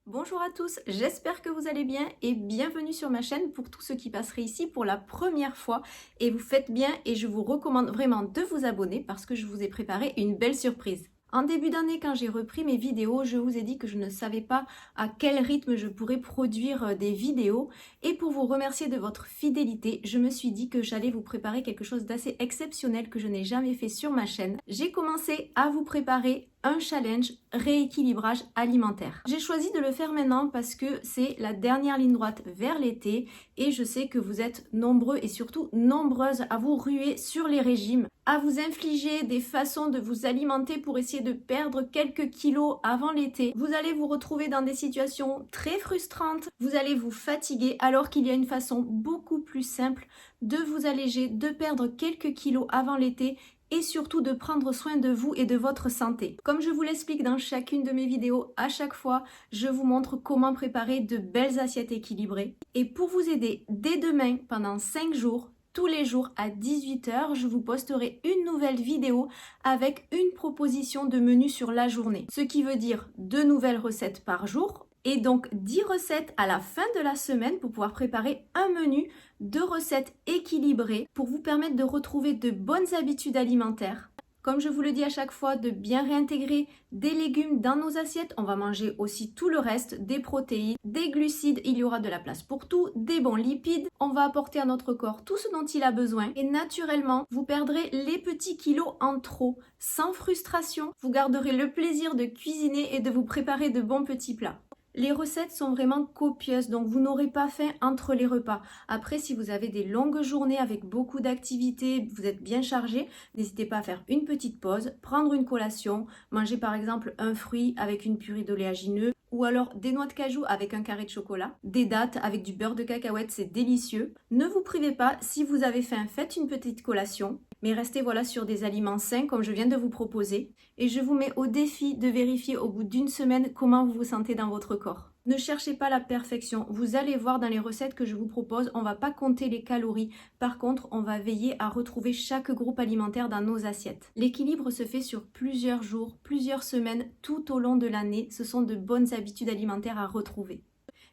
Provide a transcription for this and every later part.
Bonjour à tous, j'espère que vous allez bien et bienvenue sur ma chaîne pour tous ceux qui passeraient ici pour la première fois. Et vous faites bien et je vous recommande vraiment de vous abonner parce que je vous ai préparé une belle surprise. En début d'année, quand j'ai repris mes vidéos, je vous ai dit que je ne savais pas à quel rythme je pourrais produire des vidéos. Et pour vous remercier de votre fidélité, je me suis dit que j'allais vous préparer quelque chose d'assez exceptionnel que je n'ai jamais fait sur ma chaîne. J'ai commencé à vous préparer un challenge rééquilibrage alimentaire. J'ai choisi de le faire maintenant parce que c'est la dernière ligne droite vers l'été et je sais que vous êtes nombreux et surtout nombreuses à vous ruer sur les régimes, à vous infliger des façons de vous alimenter pour essayer de perdre quelques kilos avant l'été. Vous allez vous retrouver dans des situations très frustrantes, vous allez vous fatiguer alors qu'il y a une façon beaucoup plus simple de vous alléger, de perdre quelques kilos avant l'été et surtout de prendre soin de vous et de votre santé. Comme je vous l'explique dans chacune de mes vidéos, à chaque fois, je vous montre comment préparer de belles assiettes équilibrées. Et pour vous aider, dès demain, pendant 5 jours, tous les jours à 18 h, je vous posterai une nouvelle vidéo avec une proposition de menu sur la journée. Ce qui veut dire 2 nouvelles recettes par jour et donc 10 recettes à la fin de la semaine pour pouvoir préparer un menu de recettes équilibrées pour vous permettre de retrouver de bonnes habitudes alimentaires. Comme je vous le dis à chaque fois, de bien réintégrer des légumes dans nos assiettes. On va manger aussi tout le reste, des protéines, des glucides, il y aura de la place pour tout, des bons lipides. On va apporter à notre corps tout ce dont il a besoin et naturellement, vous perdrez les petits kilos en trop, sans frustration. Vous garderez le plaisir de cuisiner et de vous préparer de bons petits plats. Les recettes sont vraiment copieuses, donc vous n'aurez pas faim entre les repas. Après, si vous avez des longues journées avec beaucoup d'activités, vous êtes bien chargé, n'hésitez pas à faire une petite pause, prendre une collation, manger par exemple un fruit avec une purée d'oléagineux, ou alors des noix de cajou avec un carré de chocolat, des dattes avec du beurre de cacahuète, c'est délicieux. Ne vous privez pas, si vous avez faim, faites une petite collation, mais restez voilà sur des aliments sains comme je viens de vous proposer. Et je vous mets au défi de vérifier au bout d'une semaine comment vous vous sentez dans votre corps. Ne cherchez pas la perfection, vous allez voir dans les recettes que je vous propose, on ne va pas compter les calories. Par contre, on va veiller à retrouver chaque groupe alimentaire dans nos assiettes. L'équilibre se fait sur plusieurs jours, plusieurs semaines, tout au long de l'année. Ce sont de bonnes habitudes alimentaires à retrouver.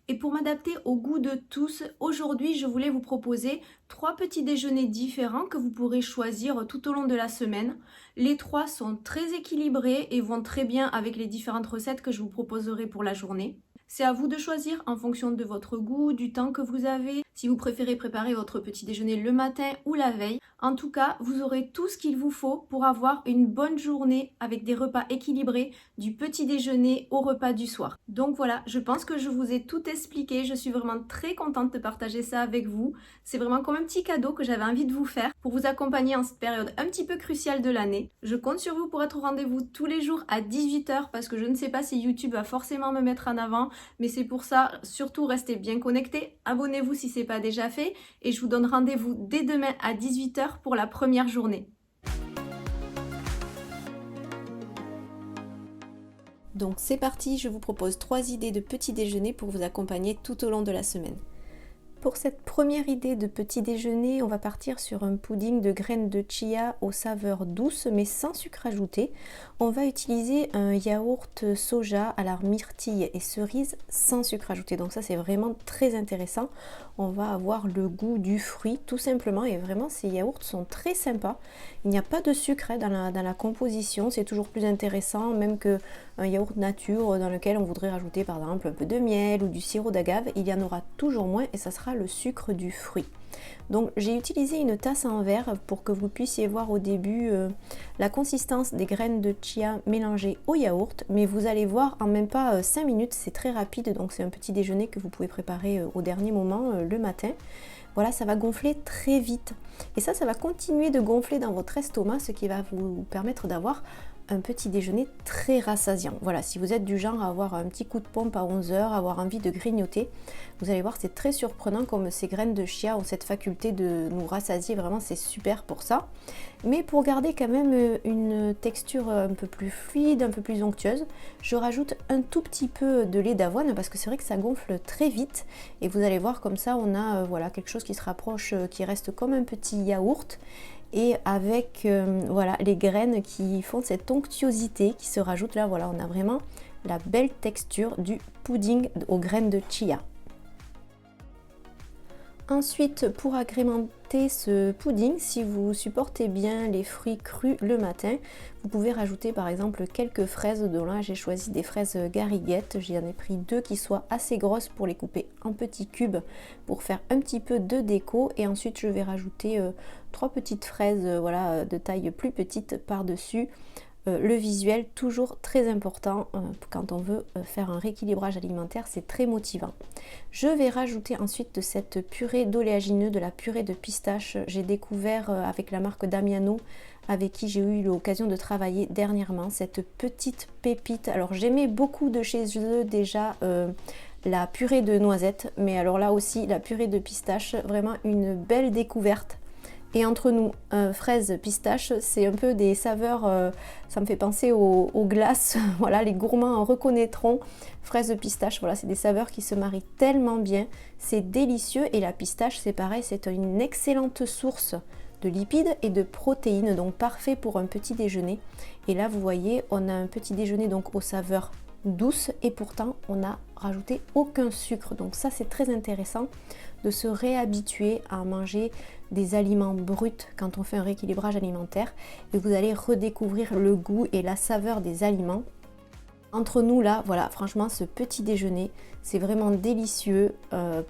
Et pour m'adapter au goût de tous, aujourd'hui je voulais vous proposer 3 petits déjeuners différents que vous pourrez choisir tout au long de la semaine. Les 3 sont très équilibrés et vont très bien avec les différentes recettes que je vous proposerai pour la journée. C'est à vous de choisir en fonction de votre goût, du temps que vous avez, si vous préférez préparer votre petit déjeuner le matin ou la veille. En tout cas, vous aurez tout ce qu'il vous faut pour avoir une bonne journée avec des repas équilibrés du petit déjeuner au repas du soir. Donc voilà, je pense que je vous ai tout expliqué. Je suis vraiment très contente de partager ça avec vous. C'est vraiment comme un petit cadeau que j'avais envie de vous faire pour vous accompagner en cette période un petit peu cruciale de l'année. Je compte sur vous pour être au rendez-vous tous les jours à 18 h parce que je ne sais pas si YouTube va forcément me mettre en avant. Mais c'est pour ça, surtout restez bien connectés, abonnez-vous si ce n'est pas déjà fait et je vous donne rendez-vous dès demain à 18 h pour la première journée. Donc c'est parti, je vous propose 3 idées de petit déjeuner pour vous accompagner tout au long de la semaine. Pour cette première idée de petit déjeuner, on va partir sur un pudding de graines de chia aux saveurs douces mais sans sucre ajouté. On va utiliser un yaourt soja à la myrtille et cerise sans sucre ajouté. Donc ça c'est vraiment très intéressant. On va avoir le goût du fruit tout simplement et vraiment ces yaourts sont très sympas. Il n'y a pas de sucre dans la composition, c'est toujours plus intéressant même qu'un yaourt nature dans lequel on voudrait rajouter par exemple un peu de miel ou du sirop d'agave. Il y en aura toujours moins et ça sera le sucre du fruit. Donc j'ai utilisé une tasse en verre pour que vous puissiez voir au début la consistance des graines de chia mélangées au yaourt, mais vous allez voir en même pas 5 minutes, c'est très rapide, donc c'est un petit déjeuner que vous pouvez préparer au dernier moment le matin. Voilà, ça va gonfler très vite et ça va continuer de gonfler dans votre estomac, ce qui va vous permettre d'avoir un petit déjeuner très rassasiant. Voilà, si vous êtes du genre à avoir un petit coup de pompe à 11 h, avoir envie de grignoter, vous allez voir, c'est très surprenant comme ces graines de chia ont cette faculté de nous rassasier, vraiment c'est super pour ça. Mais pour garder quand même une texture un peu plus fluide, un peu plus onctueuse, je rajoute un tout petit peu de lait d'avoine parce que c'est vrai que ça gonfle très vite et vous allez voir comme ça on a voilà, quelque chose qui se rapproche, qui reste comme un petit yaourt et avec voilà, les graines qui font cette onctuosité qui se rajoute là, voilà, on a vraiment la belle texture du pudding aux graines de chia. Ensuite, pour agrémenter ce pudding, si vous supportez bien les fruits crus le matin, vous pouvez rajouter par exemple quelques fraises. Donc là, j'ai choisi des fraises gariguettes. J'en ai pris 2 qui soient assez grosses pour les couper en petits cubes pour faire un petit peu de déco. Et ensuite, je vais rajouter 3 petites fraises voilà, de taille plus petite par-dessus. Le visuel, toujours très important quand on veut faire un rééquilibrage alimentaire, c'est très motivant. Je vais rajouter ensuite de cette purée d'oléagineux, de la purée de pistache. J'ai découvert avec la marque Damiano, avec qui j'ai eu l'occasion de travailler dernièrement, cette petite pépite. Alors j'aimais beaucoup de chez eux déjà la purée de noisettes, mais alors là aussi la purée de pistache, vraiment une belle découverte. Et entre nous, fraises, pistache, c'est un peu des saveurs, ça me fait penser aux glaces, voilà, les gourmands en reconnaîtront. Fraises, pistache, voilà, c'est des saveurs qui se marient tellement bien, c'est délicieux. Et la pistache, c'est pareil, c'est une excellente source de lipides et de protéines, donc parfait pour un petit déjeuner. Et là, vous voyez, on a un petit déjeuner donc aux saveurs douces et pourtant on n'a rajouté aucun sucre. Donc ça, c'est très intéressant de se réhabituer à manger des aliments bruts quand on fait un rééquilibrage alimentaire, et vous allez redécouvrir le goût et la saveur des aliments. Entre nous là, voilà, franchement ce petit déjeuner, c'est vraiment délicieux,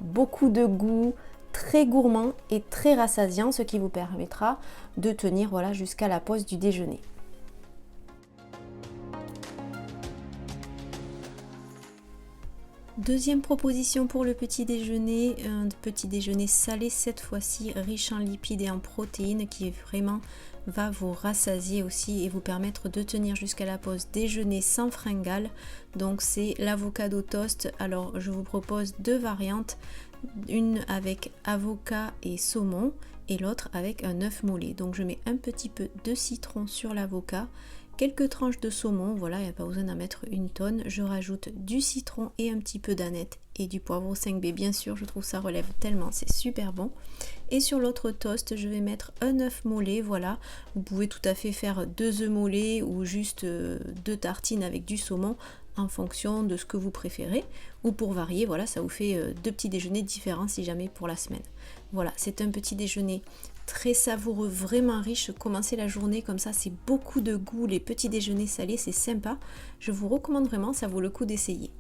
beaucoup de goût, très gourmand et très rassasiant, ce qui vous permettra de tenir voilà, jusqu'à la pause du déjeuner. Deuxième proposition pour le petit déjeuner, un petit déjeuner salé cette fois-ci, riche en lipides et en protéines, qui vraiment va vous rassasier aussi et vous permettre de tenir jusqu'à la pause déjeuner sans fringales. Donc c'est l'avocado toast. Alors je vous propose 2 variantes, une avec avocat et saumon et l'autre avec un œuf mollet. Donc je mets un petit peu de citron sur l'avocat, quelques tranches de saumon, voilà, il n'y a pas besoin d'en mettre une tonne. Je rajoute du citron et un petit peu d'aneth et du poivre 5B bien sûr, je trouve ça relève tellement, c'est super bon. Et sur l'autre toast, je vais mettre un œuf mollet, voilà. Vous pouvez tout à fait faire 2 œufs mollets ou juste 2 tartines avec du saumon en fonction de ce que vous préférez. Ou pour varier, voilà, ça vous fait 2 petits déjeuners différents si jamais pour la semaine. Voilà, c'est un petit déjeuner très savoureux, vraiment riche. Commencer la journée comme ça, c'est beaucoup de goût. Les petits déjeuners salés, c'est sympa. Je vous recommande vraiment, ça vaut le coup d'essayer.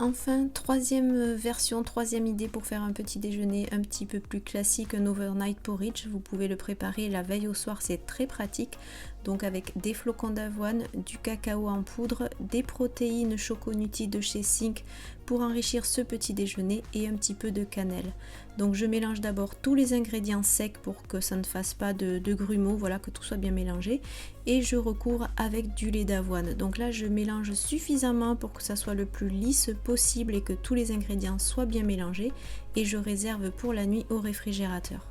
Enfin, troisième version, troisième idée pour faire un petit déjeuner un petit peu plus classique, un overnight porridge. Vous pouvez le préparer la veille au soir, c'est très pratique. Donc avec des flocons d'avoine, du cacao en poudre, des protéines Choconuti de chez Sink pour enrichir ce petit déjeuner et un petit peu de cannelle. Donc je mélange d'abord tous les ingrédients secs pour que ça ne fasse pas de grumeaux, voilà, que tout soit bien mélangé. Et je recouvre avec du lait d'avoine. Donc là je mélange suffisamment pour que ça soit le plus lisse possible et que tous les ingrédients soient bien mélangés. Et je réserve pour la nuit au réfrigérateur.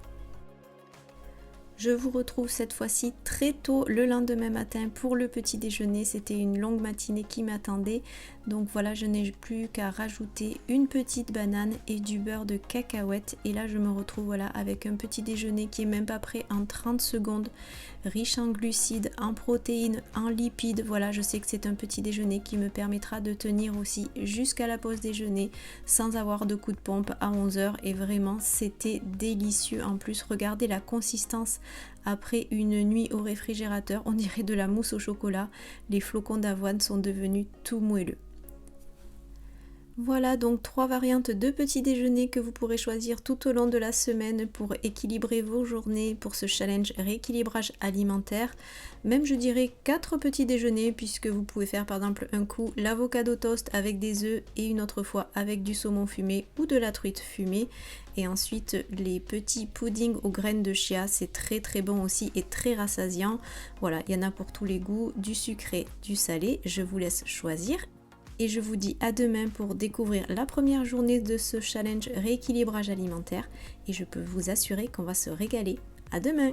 Je vous retrouve cette fois-ci très tôt le lendemain matin pour le petit déjeuner. C'était une longue matinée qui m'attendait. Donc voilà, je n'ai plus qu'à rajouter une petite banane et du beurre de cacahuète. Et là, je me retrouve voilà, avec un petit déjeuner qui est même pas prêt en 30 secondes. Riche en glucides, en protéines, en lipides. Voilà, je sais que c'est un petit déjeuner qui me permettra de tenir aussi jusqu'à la pause déjeuner sans avoir de coup de pompe à 11h. Et vraiment, c'était délicieux. En plus, regardez la consistance. Après une nuit au réfrigérateur, on dirait de la mousse au chocolat. Les flocons d'avoine sont devenus tout moelleux. Voilà donc 3 variantes de petits déjeuners que vous pourrez choisir tout au long de la semaine pour équilibrer vos journées pour ce challenge rééquilibrage alimentaire. Même je dirais 4 petits déjeuners puisque vous pouvez faire par exemple un coup l'avocado toast avec des œufs et une autre fois avec du saumon fumé ou de la truite fumée. Et ensuite les petits puddings aux graines de chia, c'est très très bon aussi et très rassasiant. Voilà, il y en a pour tous les goûts, du sucré, du salé. Je vous laisse choisir. Et je vous dis à demain pour découvrir la première journée de ce challenge rééquilibrage alimentaire. Et je peux vous assurer qu'on va se régaler. À demain!